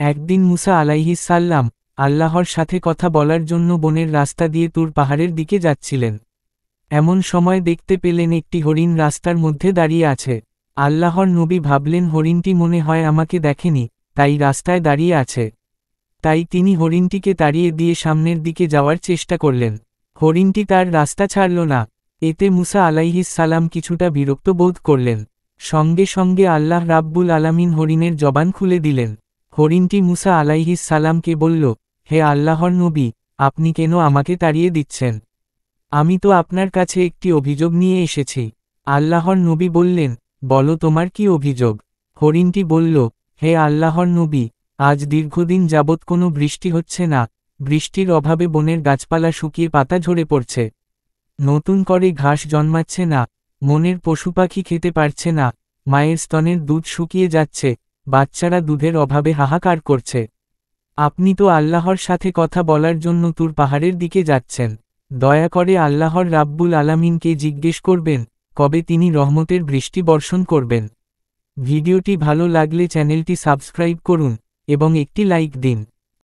একদিন মুসা আলাইহিস সাল্লাম আল্লাহর সাথে কথা বলার জন্য বনের রাস্তা দিয়ে তুর পাহাড়ের দিকে যাচ্ছিলেন। এমন সময় দেখতে পেলেন একটি হরিণ রাস্তার মধ্যে দাঁড়িয়ে আছে। আল্লাহর নবী ভাবলেন হরিণটি মনে হয় আমাকে দেখেনি, তাই রাস্তায় দাঁড়িয়ে আছে। তাই তিনি হরিণটিকে তাড়িয়ে দিয়ে সামনের দিকে যাওয়ার চেষ্টা করলেন। হরিণটি তার রাস্তা ছাড়ল না। এতে মুসা আলাইহিস সালাম কিছুটা বিরক্ত বোধ করলেন। সঙ্গে সঙ্গে আল্লাহ রাব্বুল আলামিন হরিণের জবান খুলে দিলেন। হরিণটি মুসা আলাইহিস সালামকে বলল, হে আল্লাহর নবী, আপনি কেন আমাকে তাড়িয়ে দিচ্ছেন? আমি তো আপনার কাছে একটি অভিযোগ নিয়ে এসেছি। আল্লাহর নবী বললেন, বলো তোমার কি অভিযোগ? হরিণটি বলল, হে আল্লাহর নবী, আজ দীর্ঘদিন যাবৎ কোনো বৃষ্টি হচ্ছে না। বৃষ্টির অভাবে বনের গাছপালা শুকিয়ে পাতা ঝরে পড়ছে। নতুন করে ঘাস জন্মাচ্ছে না। মনের পশু পাখি খেতে পারছে না। মায়ের স্তনের দুধ শুকিয়ে যাচ্ছে। বাচ্চারা দুধের অভাবে হাহাকার করছে। আপনি তো আল্লাহর সাথে কথা বলার জন্য তুর পাহাড়ের দিকে যাচ্ছেন। দয়া করে আল্লাহর রাব্বুল আলামিনকে জিজ্ঞেস করবেন, কবে তিনি রহমতের বৃষ্টি বর্ষণ করবেন। ভিডিওটি ভালো লাগলে চ্যানেলটি সাবস্ক্রাইব করুন এবং একটি লাইক দিন।